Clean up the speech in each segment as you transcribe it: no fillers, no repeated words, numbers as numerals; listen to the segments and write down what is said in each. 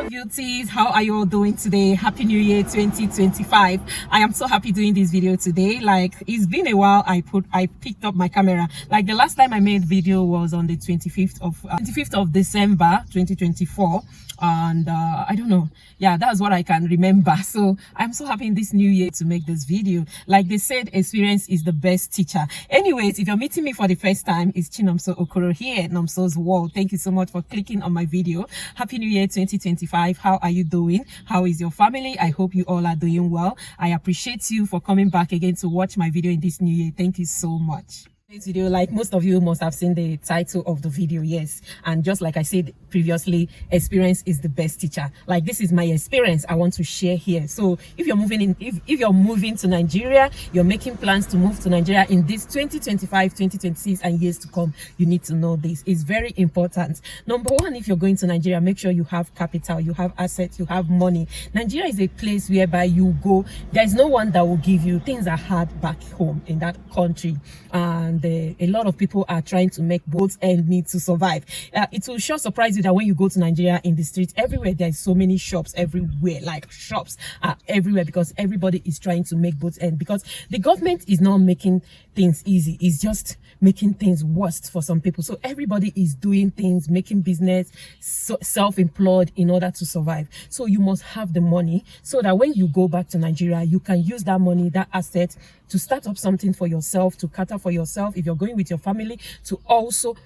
Beauties, how are you all doing today? Happy New Year 2025. I am so happy doing this video today. Like, it's been a while. I picked up my camera. Like, the last time I made video was on the 25th of December 2024, and I don't know, yeah, that's what I can remember. So I'm so happy in this new year to make this video. Like they said, experience is the best teacher. Anyways, if you're meeting me for the first time, it's Chinomso Okoro here at NOMSO'S World. Thank you so much for clicking on my video. Happy New Year 2025. How are you doing? How is your family? I hope you all are doing well. I appreciate you for coming back again to watch my video in this new year. Thank you so much. This video, like most of you must have seen the title of the video, yes, and just like I said previously, experience is the best teacher. Like, this is my experience I want to share here. So if you're moving in, if you're moving to Nigeria, you're making plans to move to Nigeria in this 2025, 2026 and years to come, you need to know this. It's very important. Number one, if you're going to Nigeria, make sure you have capital, you have assets, you have money. Nigeria is a place whereby you go, there's no one that will give you. Things are hard back home in that country, and a lot of people are trying to make both ends meet to survive. It will sure surprise you that when you go to Nigeria, in the streets everywhere, there's so many shops everywhere. Like, shops are everywhere because everybody is trying to make both ends, because the government is not making things easy, it's just making things worse for some people. So everybody is doing things, making business, self-employed in order to survive. So you must have the money so that when you go back to Nigeria, you can use that money, that asset, to start up something for yourself, to cater for yourself. If you're going with your family, to also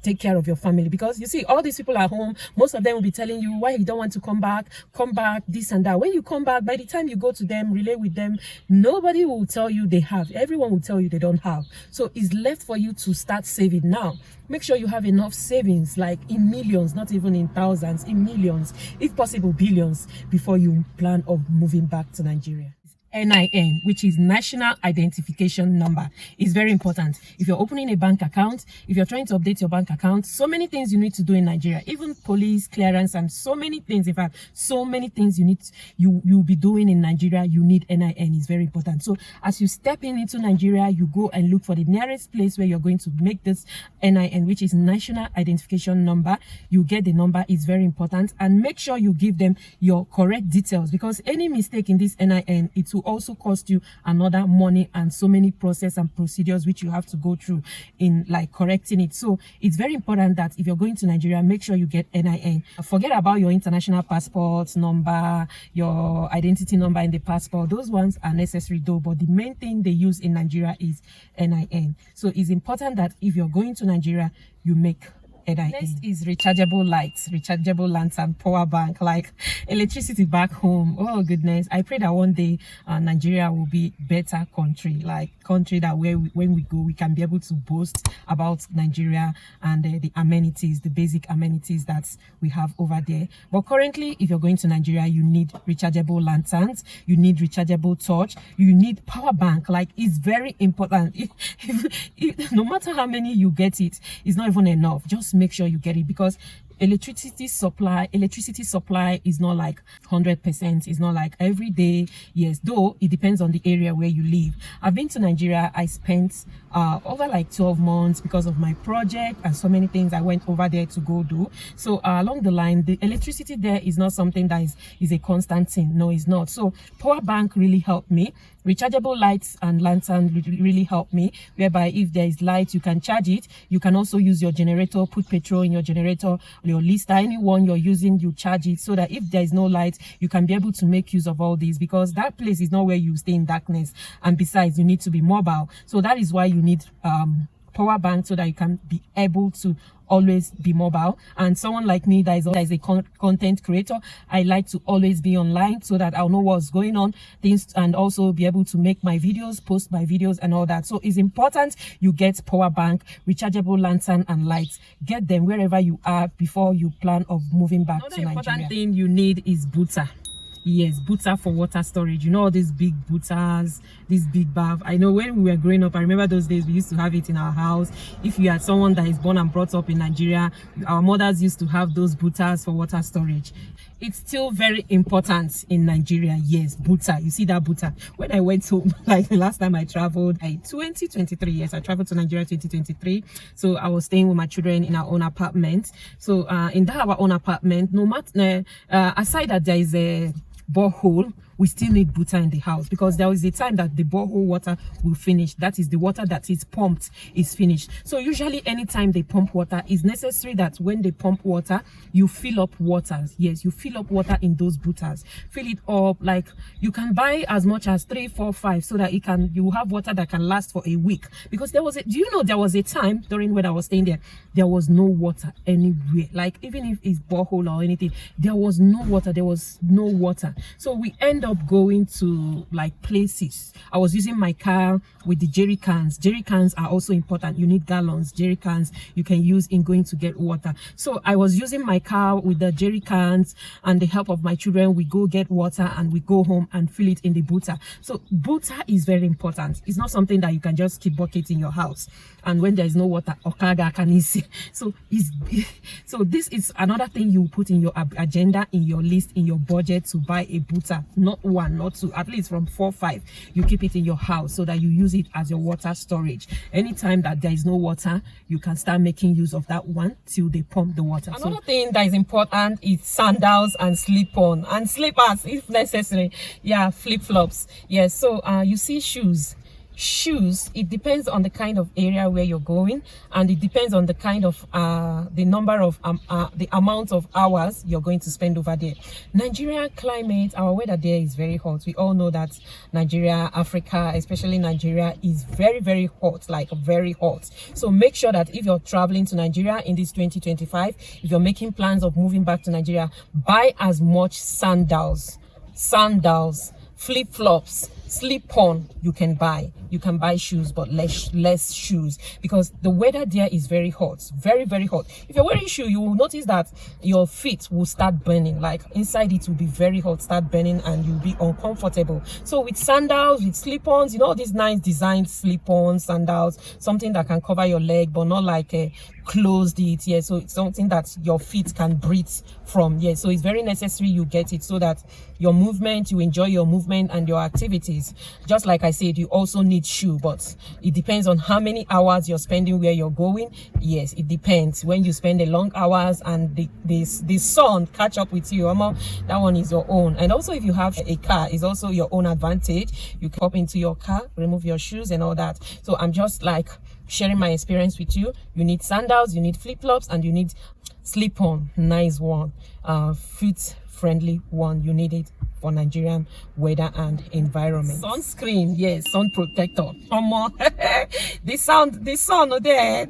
take care of your family. Because you see, all these people at home, most of them will be telling you why you don't want to come back, this and that. When you come back, by the time you go to them, relate with them, nobody will tell you they have. Everyone will tell you they don't have. So it's left for you to start saving now. Make sure you have enough savings, like in millions, not even in thousands, in millions, if possible billions, before you plan of moving back to Nigeria. NIN, which is National Identification Number, is very important. If you're opening a bank account, if you're trying to update your bank account, so many things you need to do in Nigeria, even police clearance and so many things. In fact, so many things you'll be doing in Nigeria, you need NIN. Is very important. So as you step into Nigeria, you go and look for the nearest place where you're going to make this NIN, which is National Identification Number. You get the number, is very important, and make sure you give them your correct details, because any mistake in this NIN, it will also cost you another money and so many process and procedures which you have to go through in like correcting it. So it's very important that if you're going to Nigeria, make sure you get NIN. Forget about your international passport number, your identity number in the passport. Those ones are necessary though, but the main thing they use in Nigeria is NIN. So it's important that if you're going to Nigeria, you make NIN. Next is rechargeable lights, rechargeable lantern, power bank, like electricity back home. Oh goodness, I pray that one day Nigeria will be better country, like country that when we go, we can be able to boast about Nigeria and the amenities, the basic amenities that we have over there. But currently, if you're going to Nigeria, you need rechargeable lanterns, you need rechargeable torch, you need power bank. Like, it's very important. No matter how many you get, it's not even enough. Just make sure you get it, because electricity supply is not like 100%. It's not like every day. Yes, though it depends on the area where you live. I've been to Nigeria. I spent over like 12 months because of my project and so many things I went over there to go do. So along the line, the electricity there is not something that is a constant thing. No, it's not. So power bank really helped me. Rechargeable lights and lantern really help me, whereby if there is light, you can charge it. You can also use your generator, put petrol in your generator, your Lista, anyone you're using, you charge it, so that if there is no light, you can be able to make use of all these, because that place is not where you stay in darkness. And besides, you need to be mobile. So that is why you need power bank, so that you can be able to always be mobile. And someone like me that is a content creator, I like to always be online so that I'll know what's going on, things, and also be able to make my videos, post my videos and all that. So it's important you get power bank, rechargeable lantern and lights. Get them wherever you are before you plan of moving back to Nigeria. Another important thing you need is buta. Yes, buta for water storage. You know, all these big butas, this big bath. I know when we were growing up, I remember those days we used to have it in our house. If you had someone that is born and brought up in Nigeria, our mothers used to have those butas for water storage. it's still very important in Nigeria. Yes, butter. You see that butter? When I went home, like the last time I traveled, 2023. Yes, I traveled to Nigeria 2023. So I was staying with my children in our own apartment. So in that our own apartment, no matter aside that there is a borehole, we still need butter in the house, because there is a time that the borehole water will finish. That is the water that is pumped is finished. So usually anytime they pump water, it's necessary that when they pump water, you fill up water. Yes, you fill up water in those butters. Fill it up. Like, you can buy as much as 3, 4, 5, so that you have water that can last for a week. Because there was do you know there was a time during when I was staying there was no water anywhere. Like, even if it's borehole or anything, there was no water. There was no water. So we end up going to like places. I was using my car with the jerry cans. Jerry cans are also important. You need gallons. Jerry cans you can use in going to get water. So I was using my car with the jerry cans, and the help of my children, we go get water and we go home and fill it in the butter. So butter is very important. It's not something that you can just keep bucket in your house, and when there is no water, okaga can easy. So this is another thing you put in your agenda, in your list, in your budget, to buy a butter. Not 1, not 2, at least from 4, 5. You keep it in your house so that you use it as your water storage. Anytime that there is no water, you can start making use of that one till they pump the water. Another thing that is important is sandals and slip-on and slippers if necessary. Yeah, flip-flops. Yes, so you see shoes, it depends on the kind of area where you're going, and it depends on the kind of the number of the amount of hours you're going to spend over there. Nigeria climate, our weather there is very hot. We all know that Nigeria, Africa, especially Nigeria, is very, very hot, like very hot. So make sure that if you're traveling to Nigeria in this 2025, if you're making plans of moving back to Nigeria, buy as much sandals, flip-flops, slip-on you can buy. You can buy shoes, but less shoes, because the weather there is very hot, very, very hot. If you're wearing shoe, you will notice that your feet will start burning. Like, inside it will be very hot, start burning, and you'll be uncomfortable. So with sandals, with slip-ons, you know, these nice designed slip-ons, sandals, something that can cover your leg but not like a closed it. Yeah, so it's something that your feet can breathe from. Yeah, so it's very necessary you get it so that your movement, you enjoy your movement and your activities. Just like I said, you also need shoe, but it depends on how many hours you're spending where you're going. Yes, it depends. When you spend the long hours and the sun catch up with you, that one is your own. And also, if you have a car, it's also your own advantage. You can hop into your car, remove your shoes and all that. So I'm just like sharing my experience with you. You need sandals, you need flip-flops, and you need slip-on, nice one, foot friendly one. You need it for Nigerian weather and environment. Sunscreen, yes, sun protector. the sun there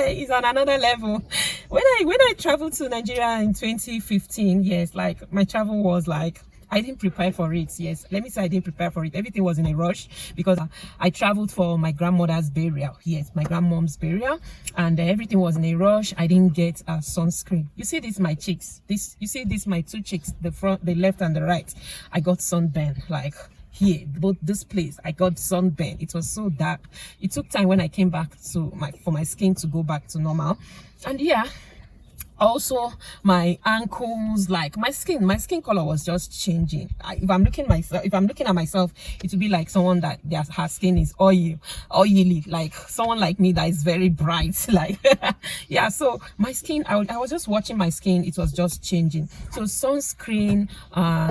is on another level. When I traveled to Nigeria in 2015, yes, like my travel was like, I didn't prepare for it. Yes, let me say I didn't prepare for it. Everything was in a rush because I traveled for my grandmother's burial. Yes, my grandmom's burial, and everything was in a rush. I didn't get a sunscreen. You see this, my cheeks. You see this, my 2 cheeks, the front, the left and the right. I got sunburn, like here, both this place. I got sunburn. It was so dark. It took time when I came back for my skin to go back to normal, and yeah. Also, my ankles, like my skin color was just changing. If I'm looking at myself, it will be like someone that her skin is oily, like someone like me that is very bright, like yeah. So my skin, I was just watching my skin, it was just changing. So sunscreen,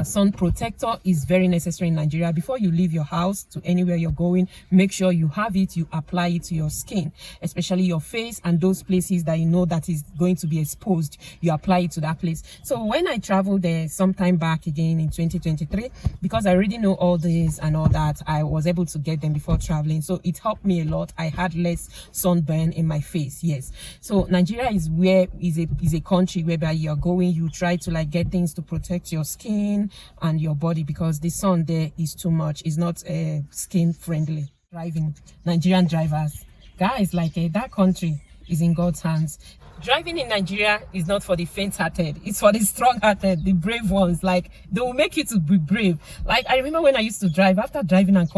sun protector is very necessary in Nigeria. Before you leave your house to anywhere you're going, make sure you have it, you apply it to your skin, especially your face and those places that you know that is going to be exposed. You apply it to that place. So when I traveled there sometime back again in 2023, because I already know all this and all that, I was able to get them before traveling, so it helped me a lot. I had less sunburn in my face. Yes, so Nigeria is a country whereby you're going, you try to like get things to protect your skin and your body, because the sun there is too much. It's not skin friendly. Driving, Nigerian drivers, guys, like that country is in God's hands. Driving in Nigeria is not for the faint-hearted. It's for the strong-hearted, the brave ones. Like, they will make you to be brave. Like, I remember when I used to drive, after driving and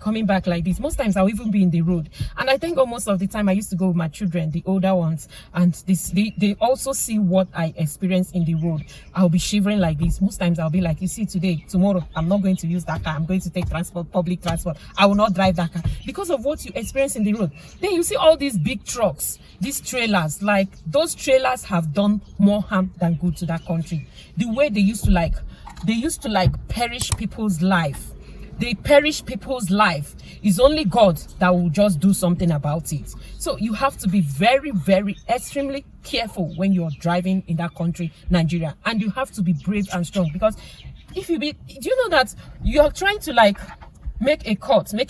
coming back like this, most times I'll even be in the road. And I think almost of the time I used to go with my children, the older ones, and they also see what I experience in the road. I'll be shivering like this. Most times I'll be like, you see, tomorrow, I'm not going to use that car. I'm going to take public transport. I will not drive that car because of what you experience in the road. Then you see all these big trucks, these trailers. Like, those trailers have done more harm than good to that country. The way they used to perish people's life. They perish people's life. It's only God that will just do something about it. So you have to be very, very extremely careful when you're driving in that country, Nigeria. And you have to be brave and strong, because do you know that you're trying to make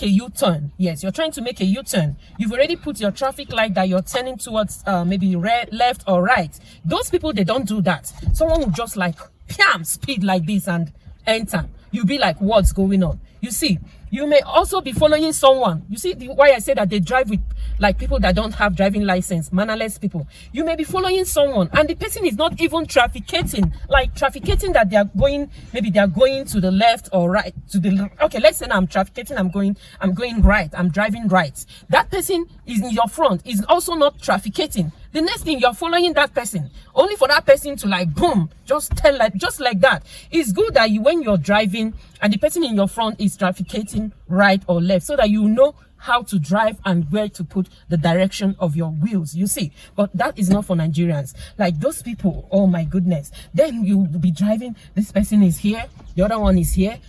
a U-turn? Yes, you're trying to make a U-turn. You've already put your traffic light that you're turning towards maybe left or right. Those people, they don't do that. Someone will just speed like this and enter. You'll be like, what's going on? You see, you may also be following someone. You see why I say that they drive with people that don't have driving license, mannerless people. You may be following someone and the person is not even trafficating, that they are going to the left or right, okay, let's say I'm trafficating, I'm going right, I'm driving right. That person is in your front, is also not trafficating. The next thing, you're following that person, only for that person to boom, just like that. It's good that when you're driving and the person in your front is trafficating right or left, so that you know how to drive and where to put the direction of your wheels, you see. But that is not for Nigerians. Like, those people, oh my goodness, then you'll be driving, this person is here, the other one is here,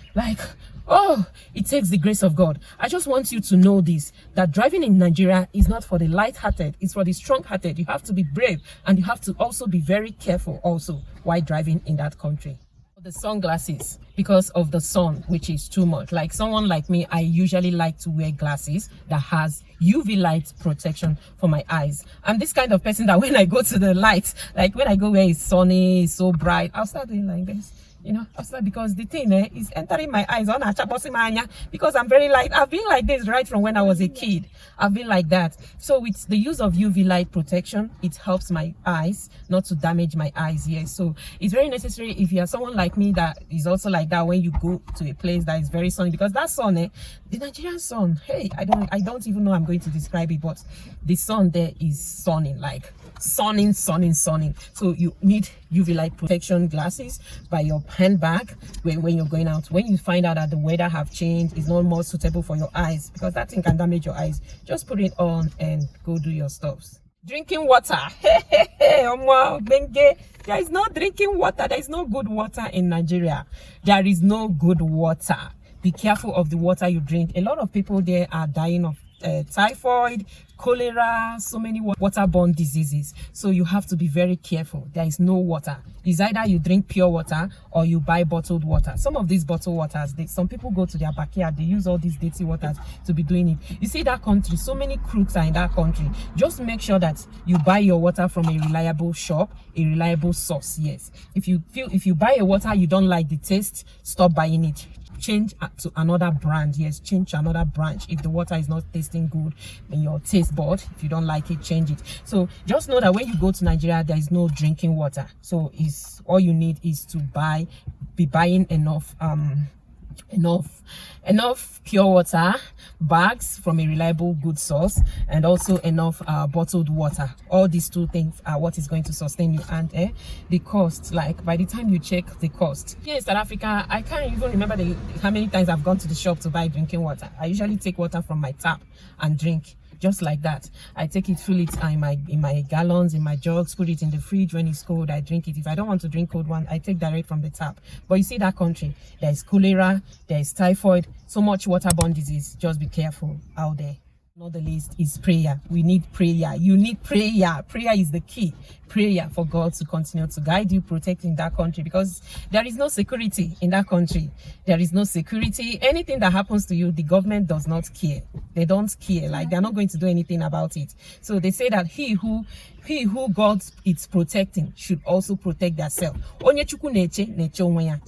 oh, it takes the grace of God. I just want you to know this, that driving in Nigeria is not for the light-hearted, it's for the strong-hearted. You have to be brave, and you have to also be very careful also while driving in that country. The sunglasses, because of the sun, which is too much. Like someone like me, I usually like to wear glasses that has UV light protection for my eyes. I'm this kind of person that when I go to the light, like when I go where it's sunny, it's so bright, I'll start doing like this. You know, because the thing is entering my eyes on because I'm very light. I've been like this right from when I was a kid. I've been like that. So with the use of UV light protection, it helps my eyes not to damage my eyes. Yes, so it's very necessary if you are someone like me that is also like that when you go to a place that is very sunny, because that sun, the Nigerian sun, hey, I don't even know I'm going to describe it, but the sun there is sunning, like sunning. So you need UV light protection glasses by your handbag when you're going out. When you find out that the weather have changed, it's not more suitable for your eyes, because that thing can damage your eyes, just put it on and go do your stuffs. Drinking water. There is no drinking water. There is no good water in Nigeria. There is no good water. Be careful of the water you drink. A lot of people there are dying of typhoid, cholera, so many waterborne diseases. So you have to be very careful. There is no water. It's either you drink pure water or you buy bottled water. Some of these bottled waters, some people go to their backyard, they use all these dirty waters to be doing it. You see that country, so many crooks are in that country. Just make sure that you buy your water from a reliable shop, a reliable source. Yes, if you buy a water you don't like the taste, stop buying it. Change to another brand. Yes, change to another branch if the water is not tasting good in your taste bud. If you don't like it, change it. So just know that when you go to Nigeria, there is no drinking water. So all you need is to be buying enough pure water bags from a reliable good source, and also enough bottled water. All these two things are what is going to sustain you. And the cost, like by the time you check the cost here in South Africa, I can't even remember how many times I've gone to the shop to buy drinking water. I usually take water from my tap and drink. Just like that, I take it, fill it in my gallons, in my jugs, put it in the fridge. When it's cold, I drink it. If I don't want to drink cold one, I take direct from the tap. But you see that country, there is cholera, there is typhoid, so much waterborne disease. Just be careful out there. Not the least is prayer. We need prayer. You need prayer. Prayer is the key. prayer for God to continue to guide you, protect in that country, because there is no security in that country. There is no security. Anything that happens to you, the government does not care. They don't care. Like, they're not going to do anything about it. So they say that he who God is protecting should also protect themselves.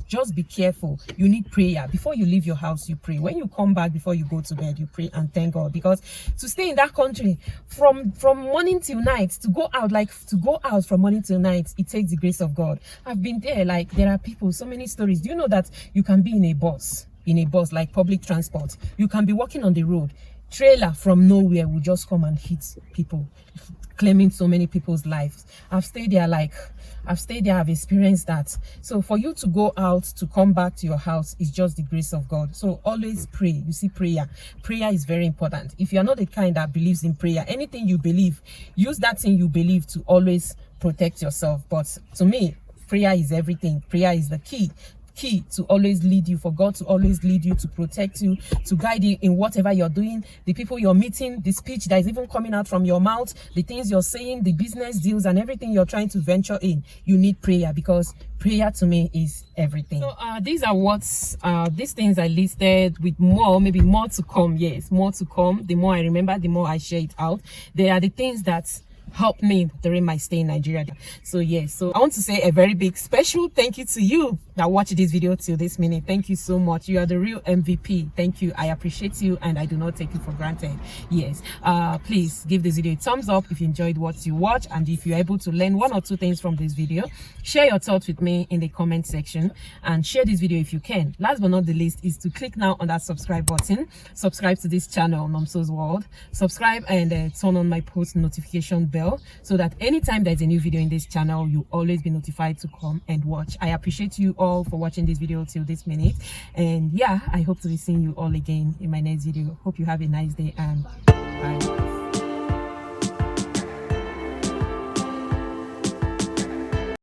Just be careful. You need prayer. Before you leave your house, you pray. When you come back, before you go to bed, you pray and thank God. Because to stay in that country from morning till night, to go out from morning till night, it takes the grace of God. I've been there. Like, there are people, so many stories. Do you know that you can be in a bus, like public transport? You can be walking on the road. Trailer from nowhere will just come and hit people, claiming so many people's lives. I've stayed there, I've experienced that. So for you to go out, to come back to your house, is just the grace of God. So always pray. You see, prayer is very important. If you're not the kind that believes in prayer, anything you believe, use that thing you believe to always protect yourself. But to me, prayer is everything. Prayer is the key to always lead you, for God to always lead you, to protect you, to guide you in whatever you're doing, the people you're meeting, the speech that is even coming out from your mouth, the things you're saying, the business deals and everything you're trying to venture in. You need prayer, because prayer to me is everything. So these are these things I listed, with more, maybe more to come. Yes, more to come. The more I remember, the more I share it out. They are the things that helped me during my stay in Nigeria. So yes, so I want to say a very big special thank you to you that watched this video till this minute. Thank you so much. You are the real MVP. Thank you. I appreciate you, and I do not take it for granted. Yes, please give this video a thumbs up if you enjoyed what you watched, and if you're able to learn one or two things from this video, share your thoughts with me in the comment section, and share this video if you can. Last but not the least is to click now on that subscribe button. Subscribe to this channel, NOMSO'S World. Subscribe and turn on my post notification bell, so that anytime there's a new video in this channel, you always be notified to come and watch. I appreciate you all for watching this video till this minute, and yeah, I hope to be seeing you all again in my next video. Hope you have a nice day, and bye.